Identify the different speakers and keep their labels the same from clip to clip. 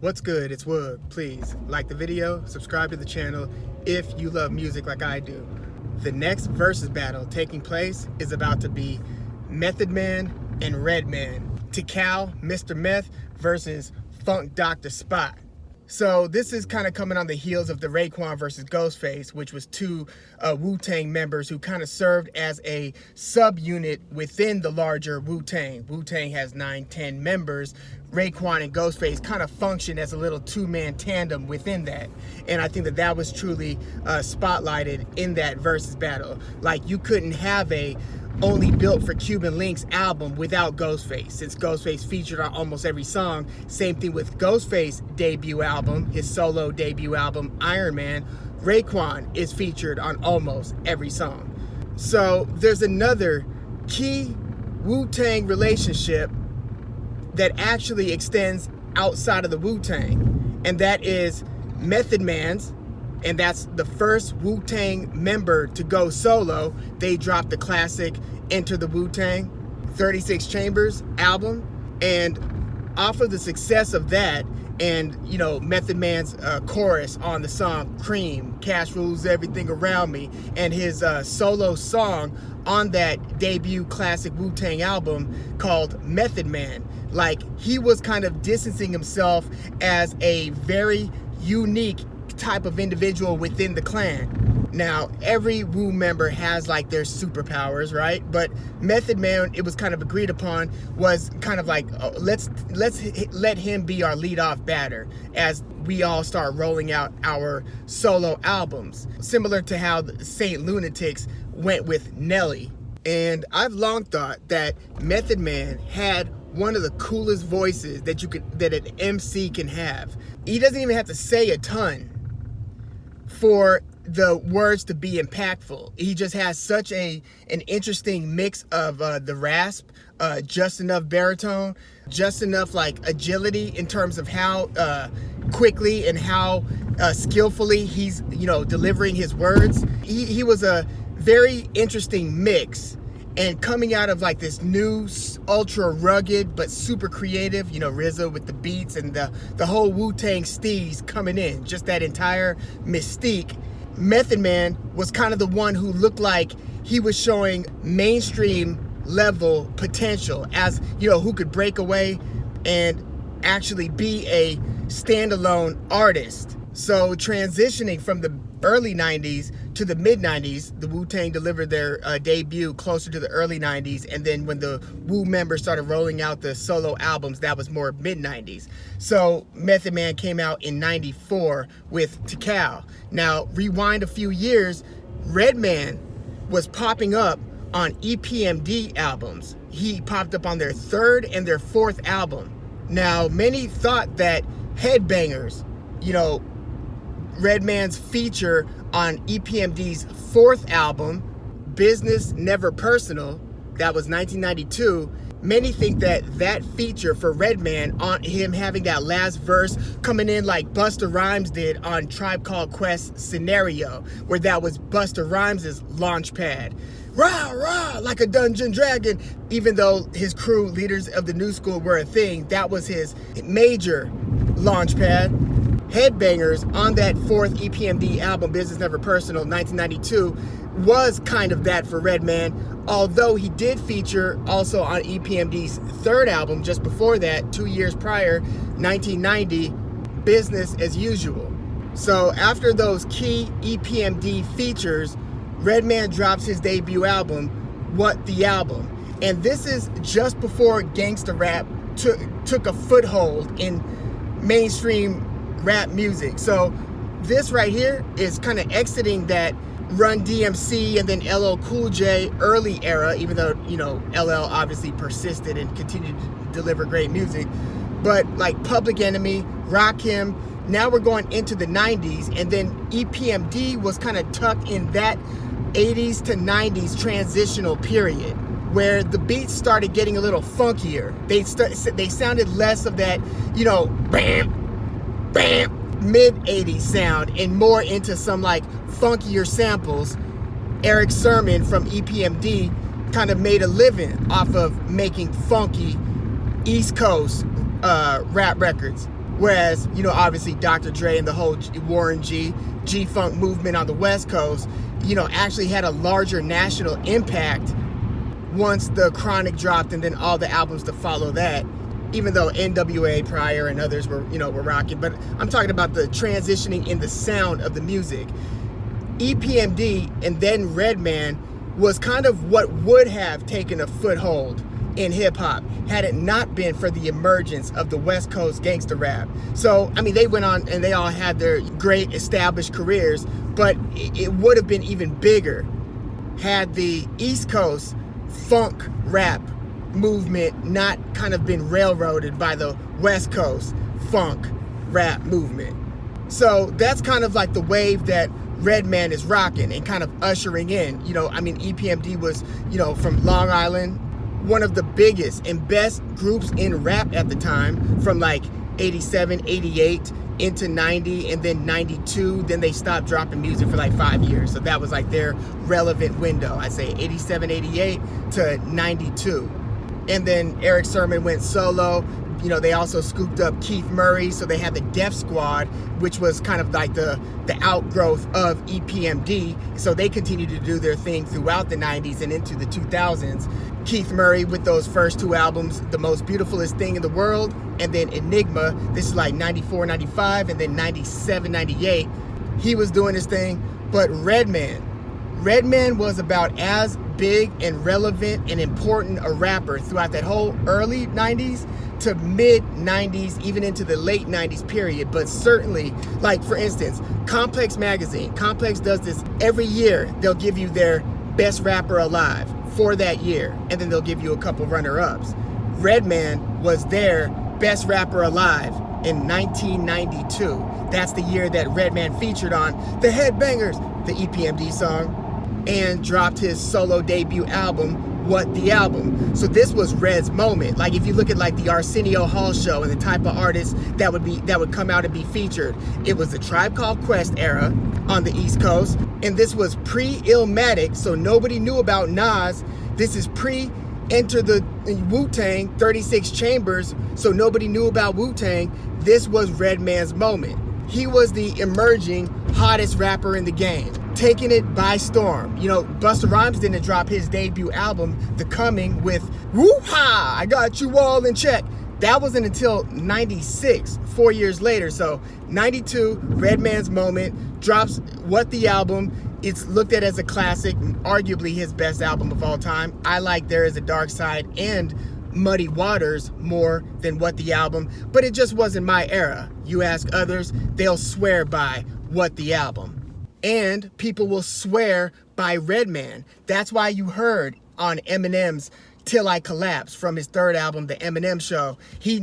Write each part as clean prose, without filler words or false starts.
Speaker 1: What's good? It's Woog. Please like the video, subscribe to the channel if you love music like I do. The next versus battle taking place is about to be Method Man and Redman. Tical, Mr. Meth versus Funk Dr. Spot. So this is kind of coming on the heels of the Raekwon versus Ghostface, which was two Wu Tang members who kind of served as a subunit within the larger Wu Tang. Wu Tang has 9-10 members. Raekwon and Ghostface kind of function as a little two-man tandem within that. And I think that that was truly spotlighted in that versus battle. Like, you couldn't have a Only Built for Cuban Links album without Ghostface, since Ghostface featured on almost every song. Same thing with Ghostface's debut album, his solo debut album, Iron Man. Raekwon is featured on almost every song. So there's another key Wu-Tang relationship that actually extends outside of the Wu-Tang, and that is Method Man's, and that's the first Wu-Tang member to go solo. They dropped the classic Enter the Wu-Tang 36 Chambers album, and off of the success of that, and you know, Method Man's chorus on the song Cream, Cash Rules Everything Around Me, and his solo song on that debut classic Wu-Tang album called Method Man, like, he was kind of distancing himself as a very unique type of individual within the clan. Now, every Wu member has like their superpowers, right? But Method Man, it was kind of agreed upon, was kind of like, let's let him be our lead-off batter as we all start rolling out our solo albums, similar to how the Saint Lunatics went with Nelly. And I've long thought that Method Man had one of the coolest voices that an MC can have. He doesn't even have to say a ton for the words to be impactful. He just has such an interesting mix of the rasp, just enough baritone, just enough like agility in terms of how quickly and how skillfully he's, you know, delivering his words. He was a very interesting mix. And coming out of like this new ultra rugged but super creative, you know, RZA with the beats and the whole Wu-Tang steez coming in, just that entire mystique. Method Man was kind of the one who looked like he was showing mainstream level potential, as, you know, who could break away and actually be a standalone artist. So transitioning from the early 90s to the mid 90s, the Wu-Tang delivered their debut closer to the early 90s, and then when the Wu members started rolling out the solo albums, that was more mid 90s. So Method Man came out in 94 with Tical. Now rewind a few years, Redman was popping up on EPMD albums. He popped up on their third and their fourth album. Now many thought that Headbangers, you know, Redman's feature on EPMD's fourth album, Business Never Personal, that was 1992. Many think that that feature for Redman, on him having that last verse coming in like Busta Rhymes did on Tribe Called Quest Scenario, where that was Busta Rhymes' launch pad. Rah, rah, like a dungeon dragon. Even though his crew, leaders of the new school, were a thing, that was his major launch pad. Headbangers on that fourth EPMD album, Business Never Personal, 1992, was kind of that for Redman, although he did feature also on EPMD's third album just before that, 2 years prior, 1990, Business as Usual. So after those key EPMD features, Redman drops his debut album, What the Album. And this is just before gangsta rap took a foothold in mainstream rap music. So this right here is kind of exiting that Run DMC and then LL Cool J early era, even though, you know, LL obviously persisted and continued to deliver great music. But like Public Enemy, Rakim, now we're going into the 90s, and then EPMD was kind of tucked in that 80s to 90s transitional period where the beats started getting a little funkier. They sounded less of that, you know, bam, bam, mid-80s sound, and more into some like funkier samples. Eric Sermon from EPMD kind of made a living off of making funky East Coast rap records. Whereas, you know, obviously Dr. Dre and the whole Warren G-Funk movement on the West Coast, you know, actually had a larger national impact once the Chronic dropped and then all the albums to follow that, even though NWA prior and others were, you know, were rocking. But I'm talking about the transitioning in the sound of the music. EPMD and then Redman was kind of what would have taken a foothold in hip-hop had it not been for the emergence of the West Coast gangster rap. So, I mean, they went on and they all had their great established careers, but it would have been even bigger had the East Coast funk rap movement not kind of been railroaded by the West Coast funk rap movement. So that's kind of like the wave that Redman is rocking and kind of ushering in. You know, I mean, EPMD was, you know, from Long Island, one of the biggest and best groups in rap at the time, from like 87, 88 into 90, and then 92. Then they stopped dropping music for like 5 years. So that was like their relevant window. I'd say 87, 88 to 92. And then Eric Sermon went solo. You know, they also scooped up Keith Murray, so they had the Def Squad, which was kind of like the outgrowth of EPMD. So they continued to do their thing throughout the 90s and into the 2000s. Keith Murray with those first two albums, The Most Beautifulest Thing in the World, and then Enigma. This is like 94, 95, and then 97, 98. He was doing his thing. But Redman was about as big and relevant and important a rapper throughout that whole early 90s to mid 90s, even into the late 90s period. But certainly, like for instance, Complex Magazine. Complex does this every year. They'll give you their best rapper alive for that year, and then they'll give you a couple runner-ups. Redman was their best rapper alive in 1992. That's the year that Redman featured on The Headbangers, the EPMD song, and dropped his solo debut album, What the Album. So this was Red's moment. Like if you look at like the Arsenio Hall show and the type of artists that would come out and be featured, it was the Tribe Called Quest era on the East Coast, and this was pre-Illmatic, so nobody knew about Nas. This is pre-Enter the Wu Tang 36 Chambers, so nobody knew about Wu Tang. This was Redman's moment. He was the emerging hottest rapper in the game, taking it by storm. You know, Busta Rhymes didn't drop his debut album, The Coming, with Woo-ha, I got you all in check. That wasn't until 96, 4 years later. So 92, Redman's moment, drops What the Album. It's looked at as a classic, arguably his best album of all time. I like There Is a Dark Side and Muddy Waters more than What the Album, but it just wasn't my era. You ask others, they'll swear by What the Album. And people will swear by Redman. That's why you heard on Eminem's Till I Collapse from his third album, The Eminem Show, he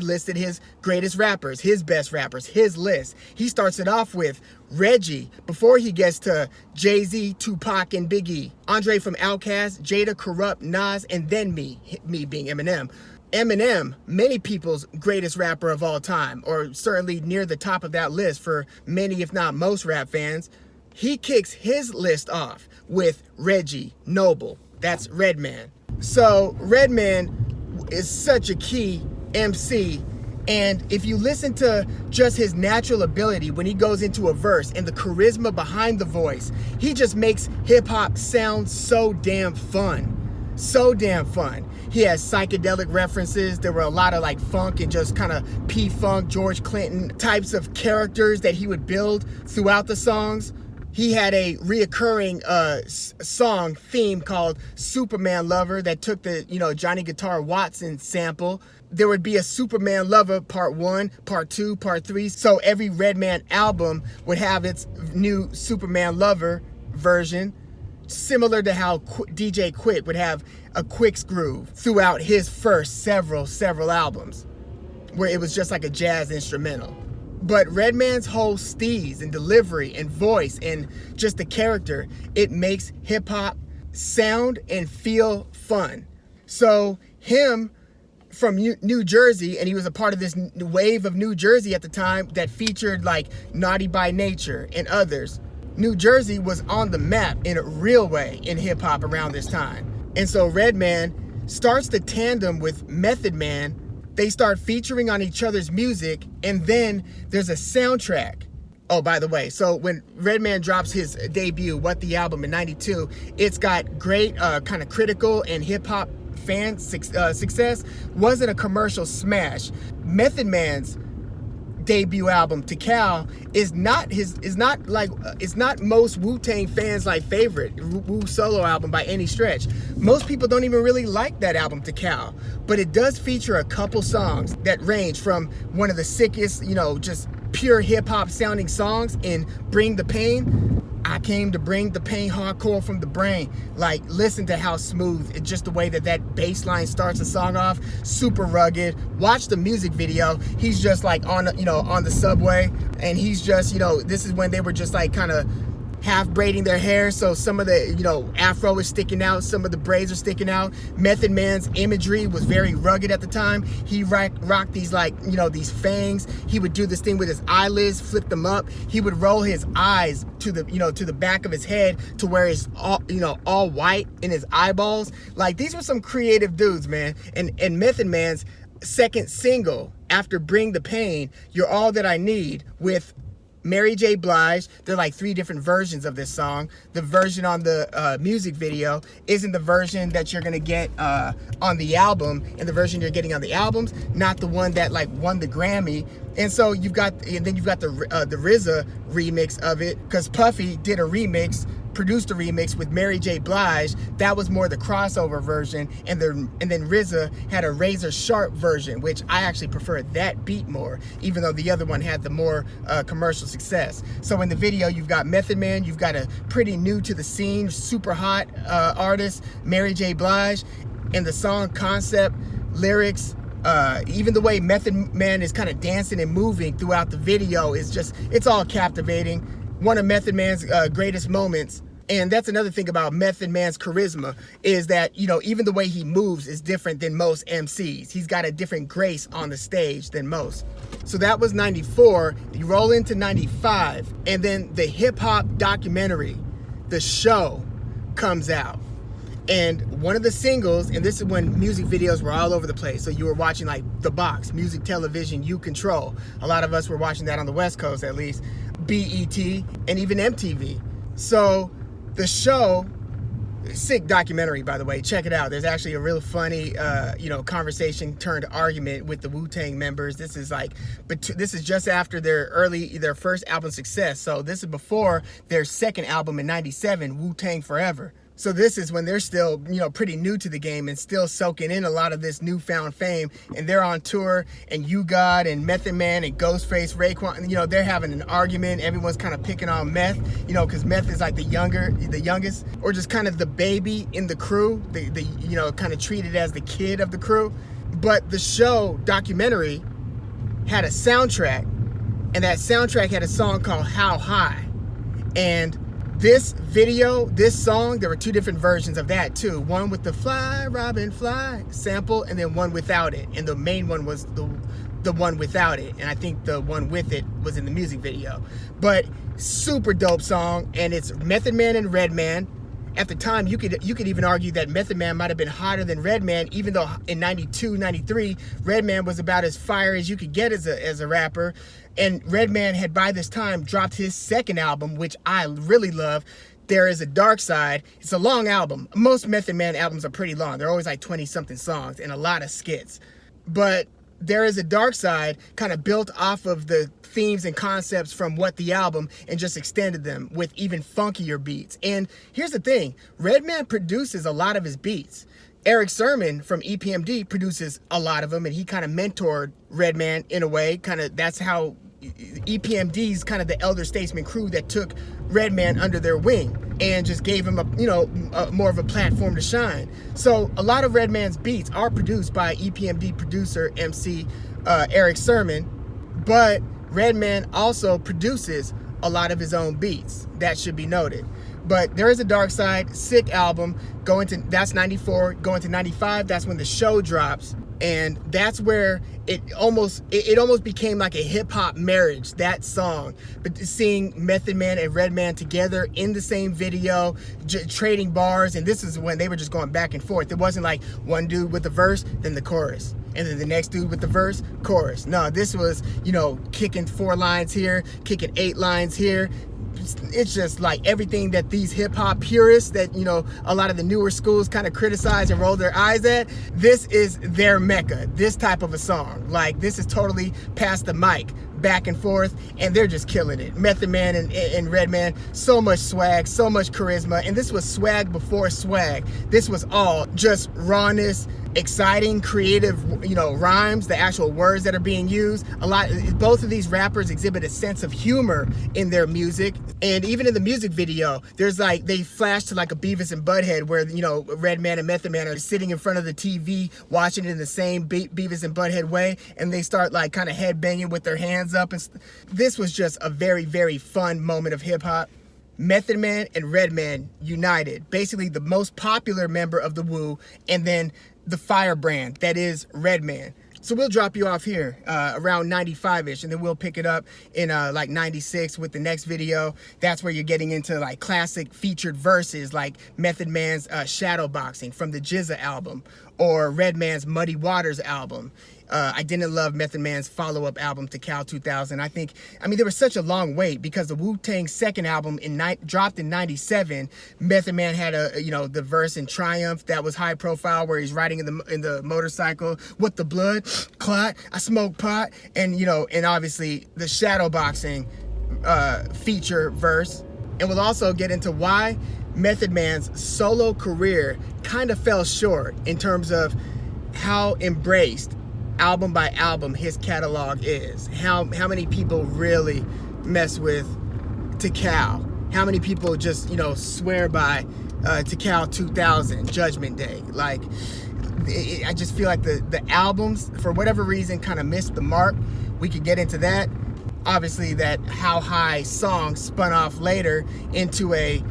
Speaker 1: listed his greatest rappers, his best rappers, his list. He starts it off with Reggie before he gets to Jay-Z, Tupac, and Biggie, Andre from Outkast, Jada, Corrupt, Nas, and then me being Eminem. Eminem, many people's greatest rapper of all time, or certainly near the top of that list for many, if not most rap fans. He kicks his list off with Reggie, Noble. That's Redman. So Redman is such a key MC, and if you listen to just his natural ability when he goes into a verse and the charisma behind the voice, he just makes hip-hop sound so damn fun. So damn fun. He has psychedelic references. There were a lot of like funk and just kind of P-Funk, George Clinton types of characters that he would build throughout the songs. He had a reoccurring song theme called Superman Lover that took the, you know, Johnny Guitar Watson sample. There would be a Superman Lover Part 1, Part 2, Part 3. So every Redman album would have its new Superman Lover version, similar to how DJ Quick would have a Quick's groove throughout his first several albums, where it was just like a jazz instrumental. But Redman's whole steez and delivery and voice and just the character, it makes hip hop sound and feel fun. So him from New Jersey, and he was a part of this wave of New Jersey at the time that featured like Naughty by Nature and others. New Jersey was on the map in a real way in hip hop around this time. And so Redman starts the tandem with Method Man they start featuring on each other's music, and then there's a soundtrack. Oh, by the way, so when Redman drops his debut, What the Album, in 92, it's got great kind of critical and hip-hop fan success. Wasn't a commercial smash. Method Man's debut album, Tical, is not most Wu Tang fans like favorite Wu solo album by any stretch. Most people don't even really like that album, Tical, but it does feature a couple songs that range from one of the sickest, just pure hip hop sounding songs in Bring the Pain. I came to bring the pain hardcore from the brain. Like, listen to how smooth, it's just the way that bass line starts a song off, super rugged. Watch the music video. He's just like on the subway, and he's just, this is when they were just like kind of half braiding their hair, so some of the afro is sticking out, some of the braids are sticking out. Method Man's imagery was very rugged at the time. He rocked these these fangs. He would do this thing with his eyelids, flip them up. He would roll his eyes to the back of his head to where it's all white in his eyeballs. Like, these were some creative dudes, man. And Method Man's second single after Bring the Pain, You're All That I Need, with Mary J. Blige. There are like 3 different versions of this song. The version on the music video isn't the version that you're gonna get on the album, and the version you're getting on the album's not the one that like won the Grammy. And so you've got the RZA remix of it, because Puffy did a remix, produced a remix with Mary J. Blige. That was more the crossover version, and then RZA had a razor sharp version, which I actually prefer that beat more, even though the other one had the more commercial success. So in the video, you've got Method Man, you've got a pretty new to the scene, super hot artist, Mary J. Blige, and the song concept, lyrics, even the way Method Man is kind of dancing and moving throughout the video it's all captivating. One of Method Man's greatest moments. And that's another thing about Method Man's charisma, is that, even the way he moves is different than most MCs. He's got a different grace on the stage than most. So that was 94. You roll into 95, and then the hip hop documentary, The Show, comes out. And one of the singles, and this is when music videos were all over the place. So you were watching like The Box, Music Television, You Control. A lot of us were watching that on the West Coast, at least. BET, and even MTV. So The Show, sick documentary, by the way. Check it out. There's actually a real funny, conversation turned argument with the Wu Tang members. This is just after their first album success. So this is before their second album in 97, Wu Tang Forever. So this is when they're still, pretty new to the game and still soaking in a lot of this newfound fame. And they're on tour, and You God and Method Man and Ghostface, Raekwon, they're having an argument. Everyone's kind of picking on Meth, because Meth is like the youngest, or just kind of the baby in the crew. The kind of treated as the kid of the crew. But The Show documentary had a soundtrack, and that soundtrack had a song called How High. And this song, there were 2 different versions of that too. One with the Fly, Robin, Fly sample, and then one without it. And the main one was the one without it. And I think the one with it was in the music video. But super dope song, and it's Method Man and Redman. At the time, you could even argue that Method Man might have been hotter than Redman, even though in 92, 93, Redman was about as fire as you could get as a rapper. And Redman had by this time dropped his second album, which I really love, There Is a Dark Side. It's a long album. Most Method Man albums are pretty long. They're always like 20-something songs and a lot of skits. But There Is a Dark Side kind of built off of the themes and concepts from What the Album and just extended them with even funkier beats. And here's the thing, Redman produces a lot of his beats. Eric Sermon from EPMD produces a lot of them, and he kind of mentored Redman in a way. That's how EPMD's kind of the elder statesman crew that took Redman under their wing and just gave him a more of a platform to shine. So a lot of Redman's beats are produced by EPMD producer MC Eric Sermon, but Redman also produces a lot of his own beats. That should be noted. But There Is a Dark Side, sick album. That's 94, going to 95, that's when The Show drops. And that's where it almost became like a hip-hop marriage, that song. But seeing Method Man and Redman together in the same video, trading bars, and this is when they were just going back and forth. It wasn't like one dude with the verse, then the chorus. and then the next dude with the verse, chorus. No, this was, you know, kicking 4 lines here, kicking 8 lines here. It's just like everything that these hip-hop purists that, you know, a lot of the newer schools kind of criticize and roll their eyes at. This is their mecca, this type of a song. Like, this is totally past the mic, back and forth, and they're just killing it. Method Man and Redman, so much swag, so much charisma, and this was swag before swag. This was all just rawness, exciting, creative, you know, rhymes, the actual words that are being used. Both of these rappers exhibit a sense of humor in their music, and even in the music video, there's like, they flash to like a Beavis and Butthead where, you know, Redman and Method Man are sitting in front of the TV, watching it in the same Beavis and Butthead way, and they start like kind of head banging with their hands up. And this was just a very, very fun moment of hip hop. Method Man and Redman united, basically the most popular member of the Wu, and then the firebrand that is Redman. So we'll drop you off here around 95-ish, and then we'll pick it up in like 96 with the next video. That's where you're getting into like classic featured verses like Method Man's Shadow Boxing from the GZA album, or Redman's Muddy Waters album. I didn't love Method Man's follow-up album Tical 2000. I mean, there was such a long wait because the Wu Tang's second album dropped in 97. Method Man had the verse in Triumph that was high profile, where he's riding in the motorcycle with the blood clot. I smoke pot, and and obviously the shadow boxing feature verse. And we'll also get into why Method Man's solo career kind of fell short in terms of how embraced album by album his catalog is. How many people really mess with Tical? How many people just swear by Tical 2000, Judgment Day? Like, I just feel like the albums, for whatever reason, kind of missed the mark. We could get into that. Obviously, that How High song spun off later into a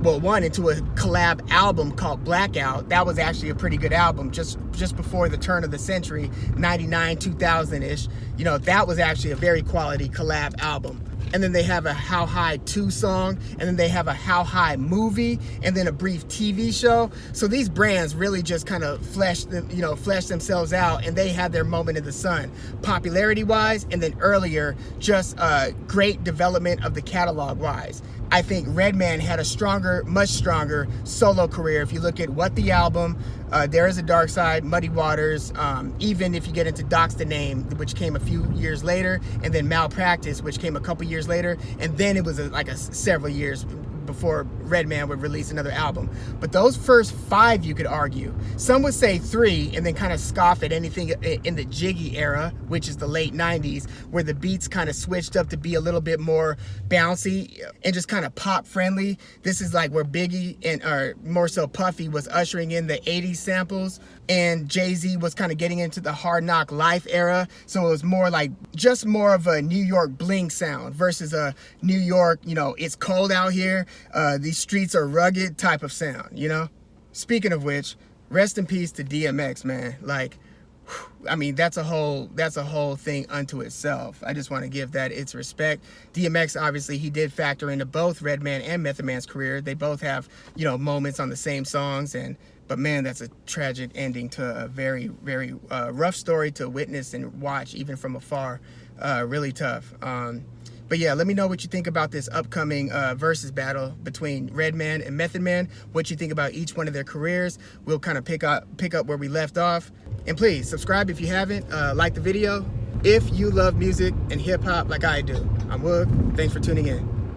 Speaker 1: collab album called Blackout. That was actually a pretty good album just before the turn of the century, 99, 2000-ish. That was actually a very quality collab album. And then they have a How High 2 song, and then they have a How High movie, and then a brief TV show. So these brands really just kind of fleshed themselves out, and they had their moment in the sun, popularity-wise, and then earlier, just great development of the catalog-wise. I think Redman had a much stronger solo career. If you look at What the Album, There Is a Dark Side, Muddy Waters, even if you get into Doc's the Name, which came a few years later, and then Malpractice, which came a couple years later, and then it was several years before Redman would release another album. But those first 5, you could argue. Some would say 3 and then kind of scoff at anything in the Jiggy era, which is the late 90s, where the beats kind of switched up to be a little bit more bouncy and just kind of pop friendly. This is like where Biggie or more so Puffy was ushering in the 80s samples, and Jay-Z was kind of getting into the Hard Knock Life era. So it was more like just more of a New York bling sound versus a New York, it's cold out here, these streets are rugged type of sound, Speaking of which, rest in peace to DMX, man. Like, I mean, that's a whole thing unto itself. I just want to give that its respect. DMX, obviously, he did factor into both Redman and Method Man's career. They both have, moments on the same songs, but man, that's a tragic ending to a very, very rough story to witness and watch, even from afar. Really tough. But yeah, let me know what you think about this upcoming versus battle between Redman and Method Man. What you think about each one of their careers. We'll kind of pick up where we left off. And please subscribe if you haven't. Like the video if you love music and hip hop like I do. I'm Woog. Thanks for tuning in.